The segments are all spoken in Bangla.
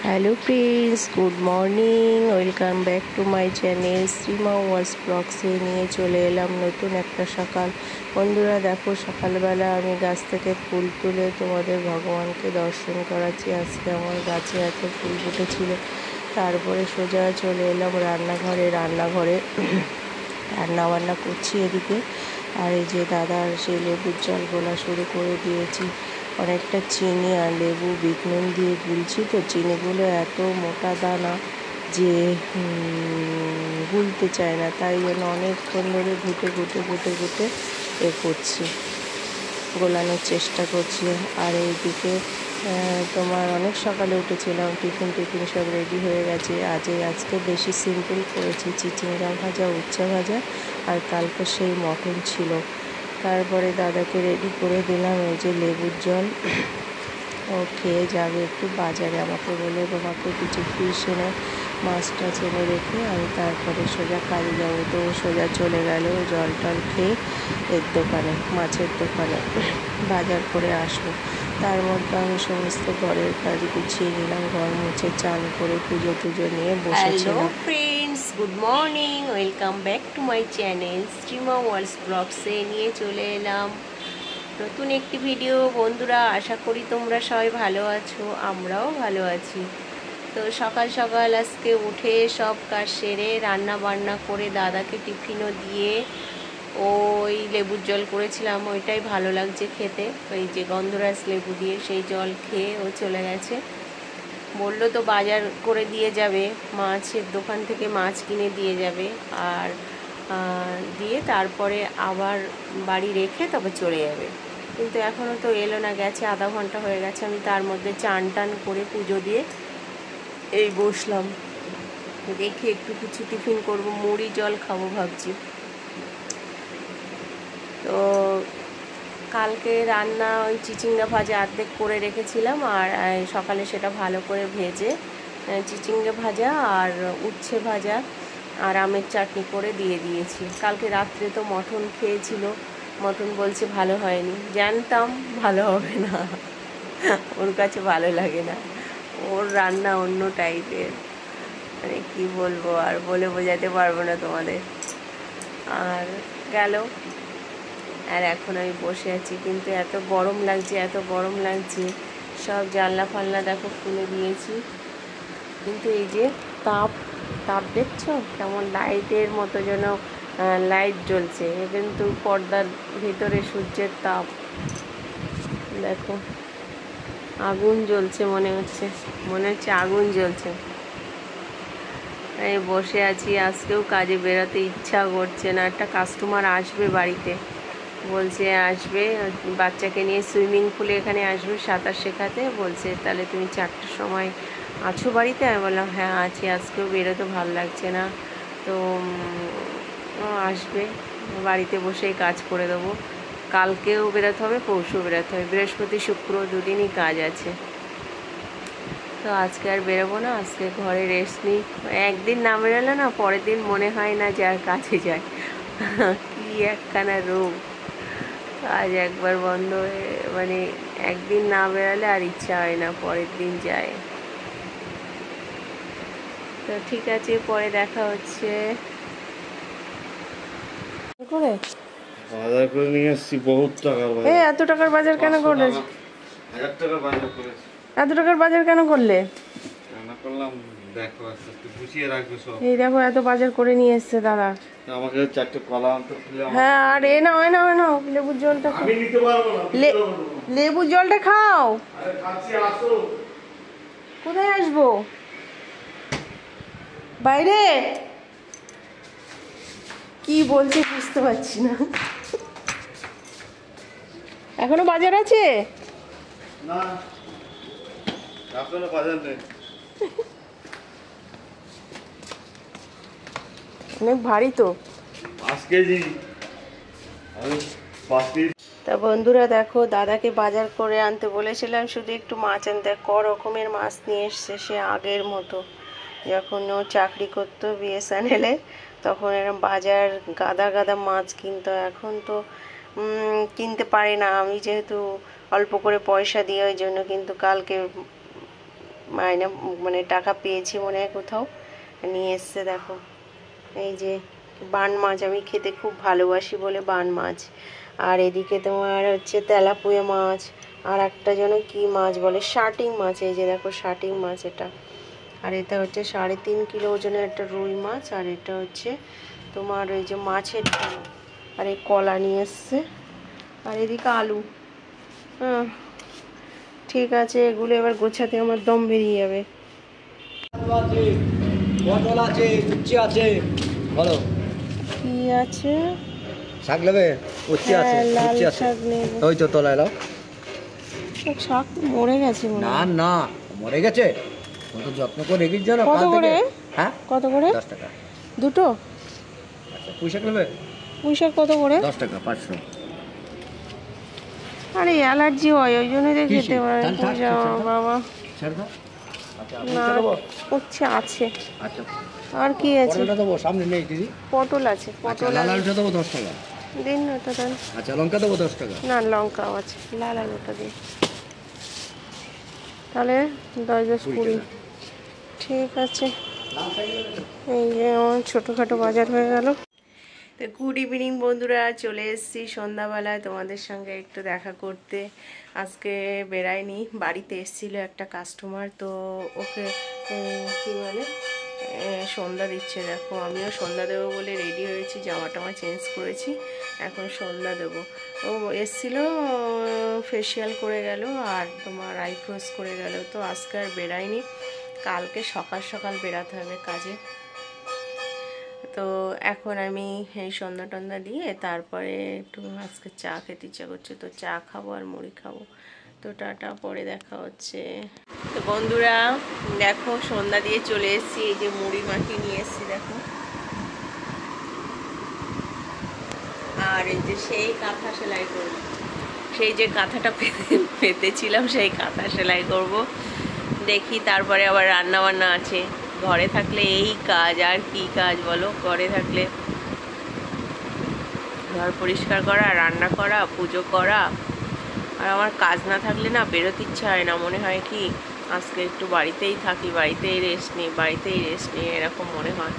Hello friends, good morning. Welcome back to my channel Shrima ওয়ার্স ব্লগসে নিয়ে চলে এলাম নতুন একটা সকাল। বন্ধুরা দেখো, সকালবেলা আমি গাছ থেকে ফুল তুলে তোমাদের ভগবানকে দর্শন করাচ্ছি। আজকে আমার গাছে এত ফুল ফুটেছিল। তারপরে সোজা চলে এলাম রান্নাঘরে রান্না বান্না করছি এদিকে। আর এই যে দাদার সেই লেবুর জল গোলা শুরু করে দিয়েছি। অনেকটা চিনি আর লেবু বিট নুন দিয়ে গুলছি, তো চিনিগুলো এত মোটা দানা যে গুলতে চায় না, তাই জন্য অনেকক্ষণ ধরে ঘুটে করছি, গোলানোর চেষ্টা করছি। আর এইদিকে তোমার অনেক সকালে উঠেছিলাম, টিফিন সব রেডি হয়ে গেছে। আজকে বেশি সিম্পল করেছি, চিচিঙ্গা ভাজা, উচ্চা ভাজা, আর কালকে সেই মটন ছিল। তারপরে দাদাকে রেডি করে দিলাম এই যে লেবুর জল। ও খেয়ে যাবে একটু বাজারে, আমাকে বলে তোমাকে কিছু ফিশ এনে মাছটা চেনে রেখে আমি তারপরে সোজা কাজে যাবো। তো সোজা চলে গেল জল টল খেয়ে এর দোকানে, মাছের দোকানে বাজার করে আসবো। তার মধ্যে আমি সমস্ত ঘরের কাজ গুছিয়ে নিলাম, ঘর মুছে চান করে পুজো নিয়ে বসেছিলাম। Friends, good morning, welcome back to my channel Shrima ওয়ার্স ব্লগসে নিয়ে চলে এলাম নতুন একটি ভিডিও। বন্ধুরা, আশা করি তোমরা সবাই ভালো আছো, আমরাও ভালো আছি। তো সকাল সকাল আজকে উঠে সব কাজ সেরে রান্না বান্না করে দাদাকে টিফিনও দিয়ে ওই লেবুর জল করেছিলাম, ওইটাই ভালো লাগছে খেতে, ওই যে গন্ধরাজ লেবু দিয়ে সেই জল খেয়ে ও চলে গেছে। বললো তো বাজার করে দিয়ে যাবে, মাছের দোকান থেকে মাছ কিনে দিয়ে যাবে, আর দিয়ে তারপরে আবার বাড়ি রেখে তবে চলে যাবে। কিন্তু এখনও তো এলো না, গেছে আধা ঘন্টা হয়ে গেছে। আমি তার মধ্যে চান টান করে পুজো দিয়ে এই বসলাম, দেখি একটু কিছু টিফিন করব, মুড়ি জল খাবো ভাবছি। তো কালকে রান্না ওই চিচিঙ্গা ভাজা অর্ধেক করে রেখেছিলাম, আর সকালে সেটা ভালো করে ভেজে চিচিঙ্গা ভাজা আর উচ্ছে ভাজা আর আমের চাটনি করে দিয়ে দিয়েছি। কালকে রাত্রে তো মটন খেয়েছিল, মটন বলছে ভালো হয়নি। জানতাম ভালো হবে না, ওর কাছে ভালো লাগে না, ওর রান্না অন্য টাইপের, মানে কী বলবো, আর বলে বোঝাতে পারবো না তোমাদের। আর গেল, আর এখন আমি বসে আছি, কিন্তু এত গরম লাগছে, সব জানলা ফাল্লা দেখো খুলে দিয়েছি, কিন্তু এই যে তাপ দেখছো কেমন লাইটের মতো, যেন লাইট জ্বলছে, কিন্তু পর্দার ভিতরে সূর্যের তাপ দেখো, আগুন জ্বলছে, মনে হচ্ছে আগুন জ্বলছে। আমি বসে আছি, আজকেও কাজে বেরোতে ইচ্ছা করছে না। একটা কাস্টমার আসবে বাড়িতে, বলছে আসবে বাচ্চাকে নিয়ে সুইমিং পুলে এখানে আসবে সাঁতার শেখাতে, বলছে তাহলে তুমি 4টার সময় আছো বাড়িতে? আমি বললাম হ্যাঁ আছি, আজকেও বেরোতে ভালো লাগছে না, তো আসবে, বাড়িতে বসেই কাজ করে দেবো। কালকেও বেরোতে হবে, পরশুও বেরোতে হবে, বৃহস্পতি শুক্র দুদিনই কাজ আছে। তো আজকে আর বেরোবো না, আজকে ঘরে রেস্ট নিই। একদিন না বেরোলে না পরের দিন মনে হয় না যে আর কাজে যায়, কি একখানা রোগ। আজ একবার বন্ধ হয়ে, মানে একদিন না বেরোলে আর ইচ্ছা হয় না পরের দিন যায়। তো ঠিক আছে, পরে দেখা হচ্ছে। করে বাজার করে নিয়ে এসেছি, বহুত টাকার বাজার। এত টাকার বাজার কেন করলে? 1000 টাকার বাজার করেছি। এত টাকার বাজার কেন করলে? রান্না করলাম, দেখো একটু গুছিয়ে রাখবে সব। এই দেখো এত বাজার করে নিয়ে এসছে দাদা। আমাকে 4টে কলা আনতে দিলে। হ্যাঁ, আর নাও লেবুর জলটা আমি নিতে পারবো না। লেবুর জলটা খাও। আরে খাচ্ছি, আসো। কোথায় আসবো? বাইরে? কি বলছে বুঝতে পারছি না। এখনো বাজার আছে? না, এখনো বাজার নেই। অনেক ভারী তো। 5 কেজি। আমি 5 কেজি। তা বন্ধুরা দেখো, দাদাকে বাজার করে আনতে বলেছিলাম, শুধু একটু মাছ আনতে, রকমের মাছ নিয়ে এসছে সে আগের মতো। যখন ও চাকরি করতো বিএসএনএলে, তখন এরকম বাজার গাদা মাছ কিনতো। এখন তো কিনতে পারি না আমি, যেহেতু অল্প করে পয়সা দিই, ওই জন্য। কিন্তু কালকে মাইনে মানে টাকা পেয়েছি মনে হয় কোথাও, নিয়ে এসছে দেখো। এই যে বান মাছ, আমি খেতে খুব ভালোবাসি বলে বান মাছ। আর এদিকে তোমার হচ্ছে তেলাপুয়া মাছ, আর একটা যেন কি মাছ বলে, শাটিং মাছ। এই যে দেখো শাটিং মাছ এটা। আর এটা হচ্ছে 3.5 কিলো ওজনের একটা রুই মাছ। আর এটা হচ্ছে তোমার ওই যে মাছের ডানা। আর এই কলা নিয়ে এসছে। আর এদিকে আলু। হ্যাঁ ঠিক আছে, এগুলো এবার গোছাতে আমার দম বেরিয়ে যাবে। পটল আছে, উচ্ছে আছে, বলো কি আছে? শাক নেবে? উচ্ছে আছে, লাল উচ্ছে আছে, শাক নেব। ওই তো তলায় লাও। শাক মরে গেছে মনে না হয়। না, মরে গেছে, কত যত্ন করে রেখেছ না। কত করে? হ্যাঁ কত করে? 10 টাকা। দুটো? আচ্ছা পুঁই শাক নেবে? পুঁই শাক কত করে? 10 টাকা 500। আরে অ্যালার্জি হয়, ওই জন্যই তো খেতে পারে তাহলে থাক, বাবা। ছেড়ে দাও। আচ্ছা না উচ্ছে দেবো? উচ্ছে আছে। আচ্ছা আর কি আছে? পটলটা দেবো, সামনে নেই দিদি। পটল আছে, আচ্ছা পটল লাল আছে। আলুটা দেবো 10 টাকা। দিন না ওটা দেন। আচ্ছা লঙ্কা দেবো 10 টাকা। না লঙ্কাও আছে, লাল আলুটা দিন। তাহলে 10 20 20। ঠিক আছে, এই যে আমার ছোটোখাটো বাজার হয়ে গেল। তো গুড ইভিনিং বন্ধুরা, চলে এসেছি সন্ধ্যাবেলায় তোমাদের সঙ্গে একটু দেখা করতে। আজকে বেরাইনি, বাড়িতে এসেছিলো একটা কাস্টমার, তো ওকে কী বলে সন্ধ্যা দিচ্ছে। দেখো আমিও সন্ধ্যা দেবো বলে রেডি হয়েছি, জামা টামা চেঞ্জ করেছি, এখন সন্ধ্যা দেবো। ও এসেছিলো, ফেসিয়াল করে গেল আর তোমার আইব্রোস করে গেল। তো আজকে আর বেরাইনি, কালকে সকাল সকাল বেরাতে হবে কাজে। তো এখন আমি এই সন্ধ্যা টন্ধা দিয়ে তারপরে একটু আজকে চা খেতে ইচ্ছা করছে, তো চা খাবো আর মুড়ি খাবো। তো টাটা, পরে দেখা হচ্ছে। তো বন্ধুরা দেখো সন্ধ্যা দিয়ে চলে এসেছি, এই যে মুড়ি মাখি নিয়ে এসেছি দেখো। আর এই যে সেই কাঁথা সেলাই করব, সেই যে কাঁথাটা পেতেছিলাম সেই কাঁথা সেলাই করব। দেখি তারপরে আবার রান্না বান্না আছে। ঘরে থাকলে এই কাজ, আর কি কাজ বলো? ঘরে থাকলে ঘর পরিষ্কার করা, রান্না করা, পুজো করা। আর আমার কাজ না থাকলে না বেরোতে ইচ্ছা হয় না, মনে হয় কি আজকে একটু বাড়িতেই থাকি, বাড়িতেই রেস্ট নিই, এরকম মনে হয়।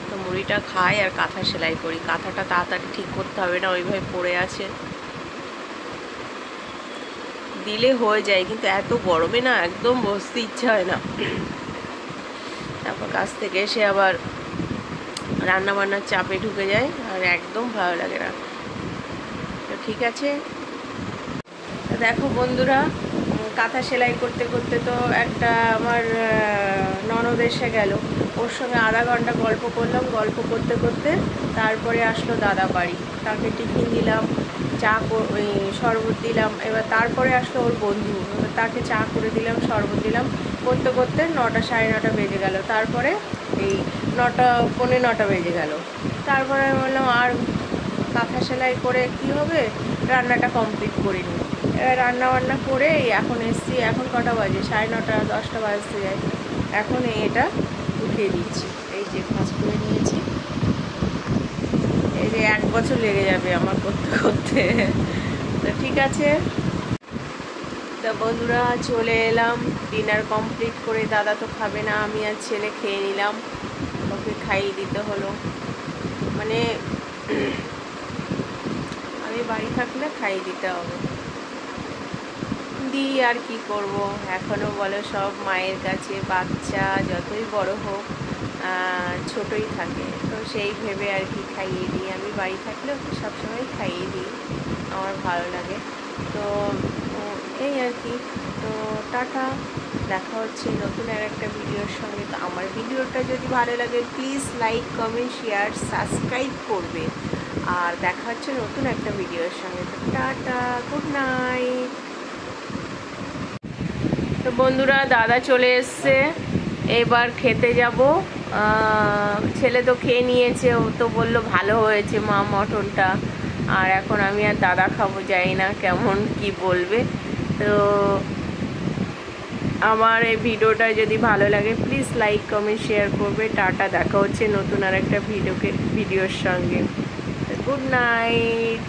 তো মুড়িটা খাই আর কাঁথা সেলাই করি। কাঁথাটা তাড়াতাড়ি ঠিক করতে হবে না, ওইভাবে পড়ে আছে, দিলে হয়ে যায়, কিন্তু এত গরমে না একদম বসতে ইচ্ছা হয় না। তারপর কাজ থেকে এসে আবার রান্না বান্নার চাপে ঢুকে যায়, আর একদম ভালো লাগে না। তো ঠিক আছে, দেখো বন্ধুরা কাঁথা সেলাই করতে করতে তো একটা আমার ননদ এসে গেল, ওর সঙ্গে আধা ঘন্টা গল্প করলাম। গল্প করতে করতে তারপরে আসলো দাদা বাড়ি, তাকে টিফিন দিলাম, চা শরবত দিলাম। এবার তারপরে আসলো ওর বন্ধু, তাকে চা করে দিলাম, শরবত দিলাম। করতে করতে 9টা 9:30 বেজে গেল। তারপরে এই 9টা 9:15 বেজে গেল। তারপরে আমি বললাম আর কাঁথা সেলাই করে কি হবে, রান্নাটা কমপ্লিট করিনি। এবার রান্না বান্না করে এখন এসছি, এখন কটা বাজে? 9:30 10টা বাজতে যায়। এখন এটা উঠিয়ে দিচ্ছি, এই যে ভাঁজ করে নিয়েছি। এই যে 1 বছর লেগে যাবে আমার করতে করতে। তো ঠিক আছে, তো বন্ধুরা চলে এলাম ডিনার কমপ্লিট করে। দাদা তো খাবে না, আমি আর ছেলে খেয়ে নিলাম, ওকে খাইয়ে দিতে হলো। মানে আমি বাড়ি থাকলে খাইয়ে দিতে হবে, দিই আর কি করব। এখনও বলে সব মায়ের কাছে, বাচ্চা যতই বড় হোক ছোটই থাকে, তো সেই ভেবে আর কি খাইয়ে দিই। আমি বাড়ি থাকলে ওকে সবসময় খাইয়ে দিই, আমার ভালো লাগে। তো এই আর কি। তো টাটা, দেখা হচ্ছে নতুন আর একটা ভিডিওর সঙ্গে। তো আমার ভিডিওটা যদি ভালো লাগে please like comment share subscribe করবে। আর দেখা হচ্ছে নতুন একটা ভিডিওর সঙ্গে। তো টাটা, গুড নাইট। তো বন্ধুরা দাদা চলে এসছে, এবার খেতে যাব। ছেলে তো খেয়ে নিয়েছে, ও তো বললো ভালো হয়েছে মা মটনটা। আর এখন আমি আর দাদা খাবো, যাই না কেমন কি বলবে। তো আমার এই ভিডিওটা যদি ভালো লাগে প্লিজ লাইক কমেন্ট শেয়ার করবে। টাটা, দেখা হচ্ছে নতুন আর একটা ভিডিওর সঙ্গে। Good night.